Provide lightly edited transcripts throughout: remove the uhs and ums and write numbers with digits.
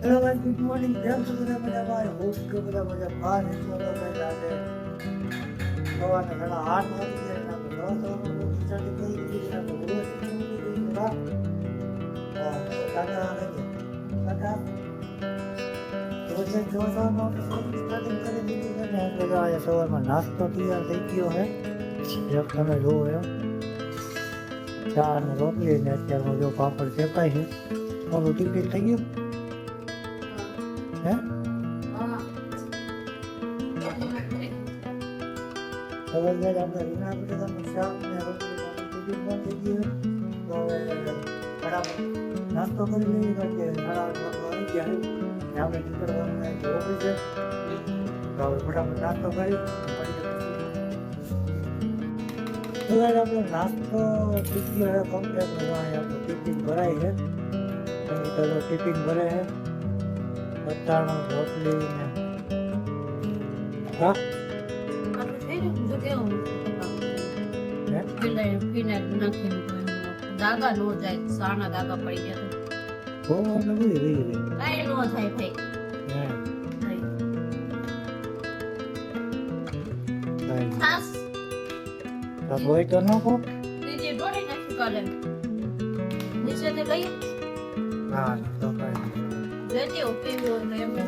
Hello guys, good morning. કેમ છો બધા મજામાં? હોપ કે બધા મજામાં. આજે સવારના સાડા 8 વાગી ગયા અને આપણે સવારમાં સ્ટાર્ટિંગ કરી દીધી છે. આપણે રોજ ટાટા સવારમાં સ્ટાર્ટિંગ કરી દીધી છે ને આપણે આજે સવારમાં નાસ્તો તૈયાર થઈ ગયો છે. જેમ તમે જોવો એમ ચા અને રોટલી ને અત્યારમાં જો પાપડ શેકાય છે. મારું ટિફિન થઈ ગયું હે? આપણે રીંગણા બટાકાનું શાક ને રોટલી ટિફિન પણ થઈ ગયું. તો ફટાફટ નાસ્તો કરી લઈએ કારણ કે સાડા 8 વાગવા આવી ગયા છે. આપણે નીકળવાનું ઓફિસ છે. તો હવે ફટાફટ નાસ્તો કરી આપણે નાસ્તો થઈ ગયો છે કમ્પ્લેટ. આપણું ટિફિન ભરાય છે. ટિફિન ભરે છે બટાણા રોટલી ને હા દાગા નો જાય, સાના દાગા પડી ગયા બહુ આપણે બધી રહી કઈ નો થાય ભાઈ. ખાસ હોય તો નાખો. દીદી ડોળી નાખી કાલે નીચે તે લઈ હા તો કઈ લેતી પીવું ને એમ બસ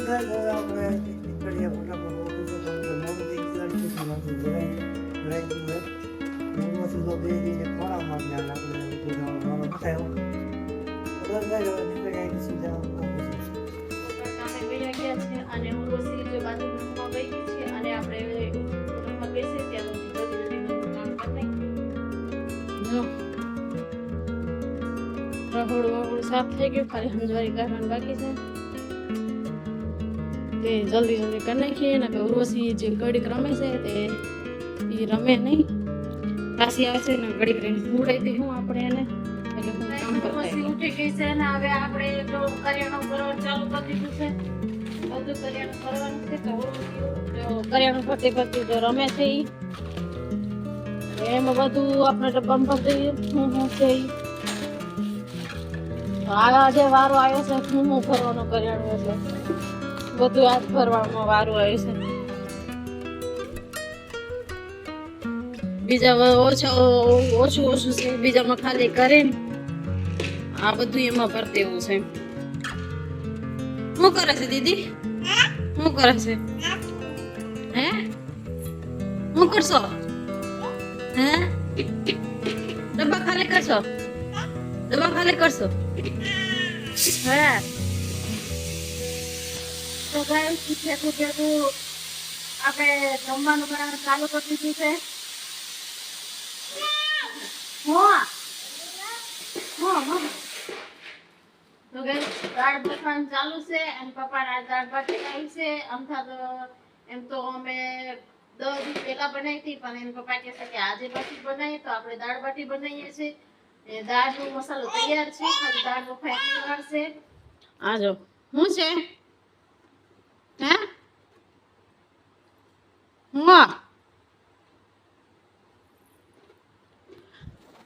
ગાઈસ, હવે આપણે નીકળીએ ફટાફટ ઓફિસે. મોડું થઈ ગયું છે માંથી ભરાઈ ગયું છે તો બે દિવસે ખોળામાં જ આપણે મારો થાય બસ ગાઈસ, હવે નીકળી સીધા ઓફિસે. આપણે બેઠા ગયા છે અને હું રોસી જો બાજુ રૂમમાં બેઠી છે અને આપણે રૂમમાં બેસી ત્યાં સુધી જલ્દી બધું કામ કરી નાખ્યું. રહોડું સાફ થઈ ગયું, ખાલી હંજવારી કાઢવાનું બાકી છે તે જલ્દી કરી નાખીએ ને. ઉર્વશી જે ઘડીક રમે છે તે એ રમે નહીં, પાછી આવે છે ને ઘડીક રહીને ઉડાઈ હું આપણે એને એટલે હું કામ કરતા ઉઠી ગઈ છે ને હવે આપણે તો કરિયાણું કરવાનું ચાલુ કરી દીધું છે. બધું કરિયાણું કરવાનું છે તો કરિયાણું ફરતી ફરતી તો રમે છે એમાં બધું આપણે ડબ્બામાં ભરી દઈએ હું છે આજે વારો આવ્યો છે હું ભરવાનો કરિયાણું એટલે બધું આજ ભરવામાં વારો આવ્યો છે. બીજા ઓછું છે, બીજામાં ખાલી કરીને આ બધું એમાં ભરતી એવું છે. શું કરે છે દીદી? શું કરે છે? હે શું કરશો? હે ડબ્બા ખાલી કરશો? ડબ્બા ખાલી કરશો? હે તો ગાય ભેગું આપણે જમવાનું બનાવવાનું ચાલુ કરી દીધું છે. તો ગાય દાળ પકવાનું ચાલુ છે અને પપ્પાના દાળ બાટી આવી છે. અમથા તો એમ તો અમે 10 દિવસ પહેલા બનાવી હતી પણ એમ પપ્પા કહે છે કે આજે બાટી બનાવીએ તો આપણે દાળ બાટી બનાવીએ છીએ. દાળનો મસાલો તૈયાર છે, ખાલી દાળ બફાઈ વાર છે. આ જો શું છે હે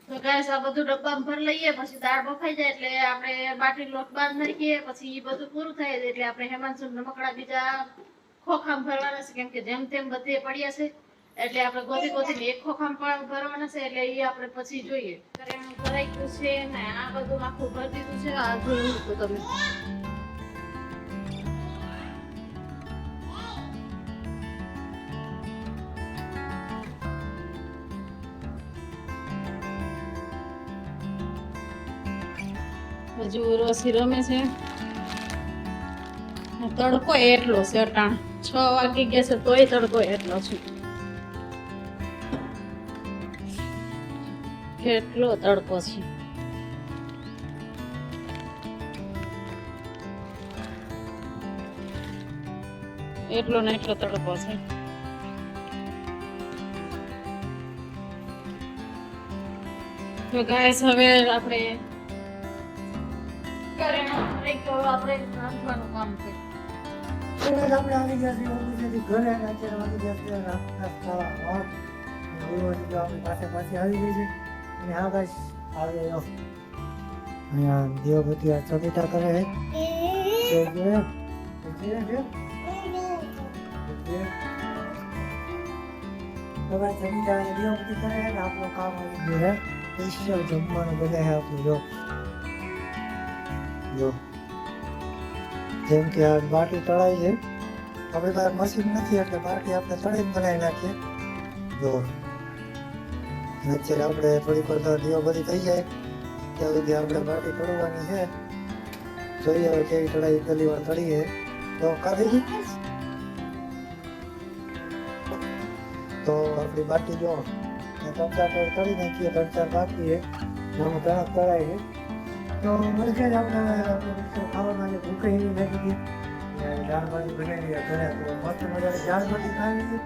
તો ગાઈસ આ બધું ડબ્બામાં ભરી લઈએ પછી દાળ બફાઈ જાય એટલે આપણે બાટી લોટ બાંધ નાખીએ પછી બધું પૂરું થાય એટલે આપણે હેમાંસુ રમકડા બીજા ખોખામાં ભરવાના છે કેમ કે જેમ તેમ બધે પડ્યા છે એટલે આપણે ગોતી એક ખોખામાં ભરવાના છે એટલે એ આપણે પછી જોઈએ. કરિયાણું ભરાઈ ગયું છે ને આ બધું આખું ભરી દીધું છે. આ જોયું તો તમે હજુ રોસી રમે છે. તડકો એટલો છે, અટાણ 6 વાગી ગયા છે તોય તડકો એટલો છે. કેટલો તડકો છે. એટલો ને એટલો તડકો છે. તો ગાઈસ હવે આપણે આપણે રાંધવાનું કામ કરીએ. આપણે આવી ગયા છીએ ઓફિસેથી ઘરે અને અત્યારે વાગી ગયા છે રાતના 8. આપણી પાસે પાછી આવી ગઈ છે અને હા ગાઈસ આવે અહીંયા દીવાબત્તી આ ચકીતા કરે છે તો ભાઈ ચકીતા દીવાબત્તી કરે છે ને આપણું કામ આવી ગયું છે સ્પેશિયલ જમવાનું બધા છે આપણું જો જેમ કે આ બાટી તળાઈ છે આપણે પાસે મશીન નથી એટલે બાટી આપણે તળીને બનાવી નાખીએ જો અત્યારે આપણે થોડીક વાર દીવાબત્તી થઈ જાય ત્યાં સુધી આપણે બાટી તળવાની છે જોઈએ હવે કેવી તળાઈ પહેલી વાર તળીએ તો કાઢી તો આપણી બાટી જો 3-4 તળી નાખીએ 3-4 બાકી છે આમાં કણક તળાય છે તો મળશે જ આપણે ખાવામાં જે ભૂખ એવી લાગી ગઈ દાળ બાટી બનાવી ઘરે તો મસ્ત મજાની દાળ બાટી ખાવી છે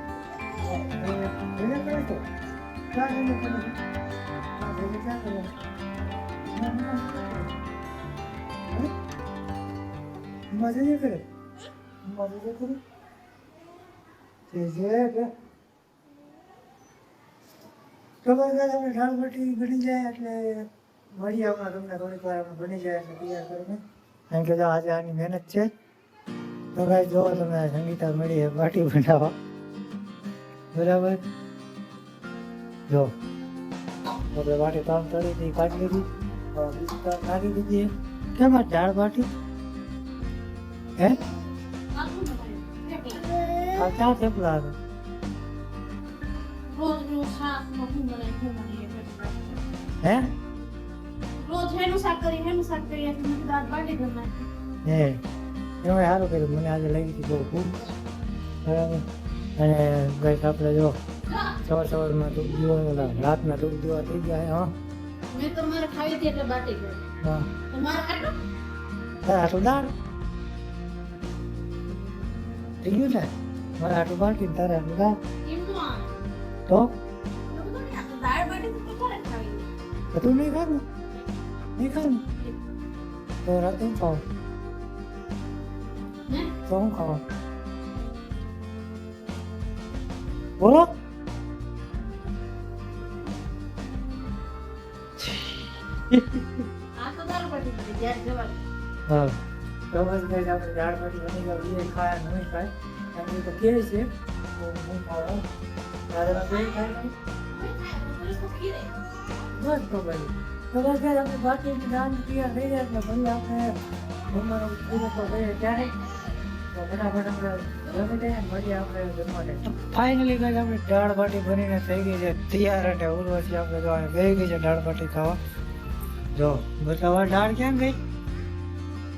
એને કરે તો ક્યાં એને કરે ક્યાં કરે મજા નહીં કરે તે જોઈએ કે તો બસ આપણે દાળ બાટી બની જાય એટલે મળીએ આપણા તમને થોડીક વાર આપણે બની જાય એટલે તૈયાર કરીને કારણ કે આજે આની મહેનત છે તો ભાઈ જો તમે સંગીતા મળી બાટી બનાવવા બરાબર જો આપણે બાટી કામ તળી હતી કાઢી લીધી નાખી દીધી કેમ આ દાળ બાટી હે આ ક્યાં થેપલા આવે હે રોજ હેનું શાક કરી એટલે દાળ બાટી બનાવી હે એમાં સારું કર્યું મને આજે લઈ ગઈ બહુ ખૂબ બરાબર અને ગઈ આપણે જો સવારમાં દૂધ દીવા રાતના દૂધ દીવા થઈ ગયા હા મેં તમારે ખાવી હતી એટલે બાટી કરી હા તમારે આટલું તારે આટલું દાળ થઈ ગયું ને મારે આટલું બાકી તારે આટલું દાળ કેમનું આવે તો દાળ બાટી તો ક્યારે ખાવી તું નહીં ખાવું નહીં ખાવું તો રાતે હું ખાવું હે તો હું ખાવા બોલો આ તો દાળ બાટી બની જ્યારે જવાનું હા તો બસ ભાઈ આપણે દાળ બાટી બની ગઈ એ ખાયા નહીં ખાય એમ તો કહે છે હું ખાવા તારે બે ખાય નહીં બસ તો ભાઈ તો બસ ભાઈ આપણે બાટીની દાળ તૈયાર થઈ જાય એટલે ભાઈ આપણે જમવાનું પૂરું તો થઈએ ત્યારે તો ફટાફટ આપણે જમી લઈએ મળીએ આપણે જમવા ફાઇનલી ભાઈ આપણે દાળ બાટી બનીને થઈ ગઈ છે તૈયાર અને ઉર્વશી આપણે તો બેસી ગઈ છે દાળ બાટી ખાવા જો બતાવવા દાળ કેમ ગઈ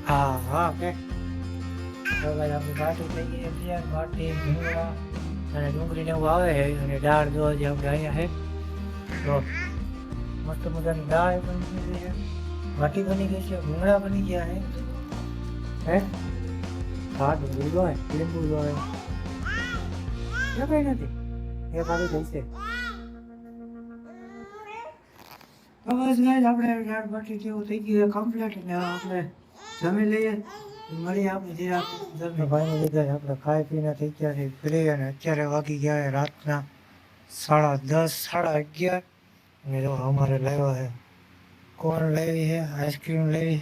હા હા કે તો ભાઈ આપણી બાટી થઈ ગઈ છે તૈયાર બાટી ભૂંગળા અને ડુંગળીને એવું આવે છે અને દાળ જો હજી આપણે અહીંયા છે તો મસ્ત મજાની દાળ બની ગઈ છે બાટી બની ગઈ છે ભૂંગળા બની ગયા છે હે હા ડુંગળી હોય લીંબુ હોય એ કઈ નથી એ ખાલી જઈશે બસ ગાઈસ આપણે દાળ બાટી જેવું થઈ ગયું કમ્પ્લીટ ને આપણે જમી લઈએ મળીએ આપણે જે આપણે ભાઈને લીધા આપણે ખાઈ પીને થઈ ગયા છે ફ્રી અને અત્યારે વાગી ગયા છે રાતના 10:30 11:30 અને જો અમારે લાવ્યા છે કોર્ન લેવી છે આઈસ્ક્રીમ લેવી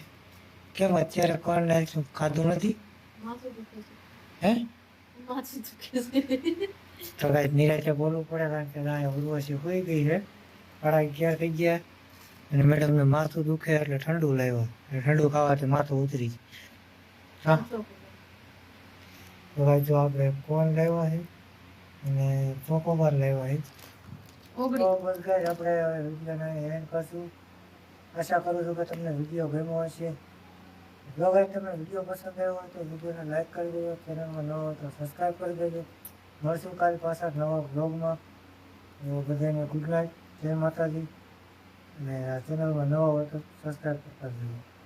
કેમ અત્યારે કોર્ન આઈસ્ક્રીમ ખાધું નથી માથું દુખે છે હે માથું દુખે છે તો કાંઈ નિરાતે બોલવું પડે કારણ કે અહીંયા ઉર્વશી હોઈ ગઈ છે 11:30 થઈ ગયા અને મેડમને માથું દુખે એટલે ઠંડુ લાવ્યો એટલે ઠંડુ ખાવાથી માથું ઉતરી હા તો ભાઈ જો આપણે કોર્ન લાવ્યા છે અને ચોકોબાર લાવ્યા છે તો બસ ગાઈસ આપણે વિડીયોને એન્ડ કરશું આશા કરું છું કે તમને વિડીયો ગમ્યો હશે જો ગાઈસ તમને વિડીયો પસંદ આવ્યો હોય તો વિડીયોને લાઈક કરી દેજો ચેનલમાં નવો હોય તો સબસ્ક્રાઈબ કરી દેજો મળશું કાલ પાછા નવા બ્લોગમાં બધાને ગુડ નાઇટ જય માતાજી અને આ ચેનલમાં નવા હોય તો સબસ્ક્રાઈબ કરતા જજો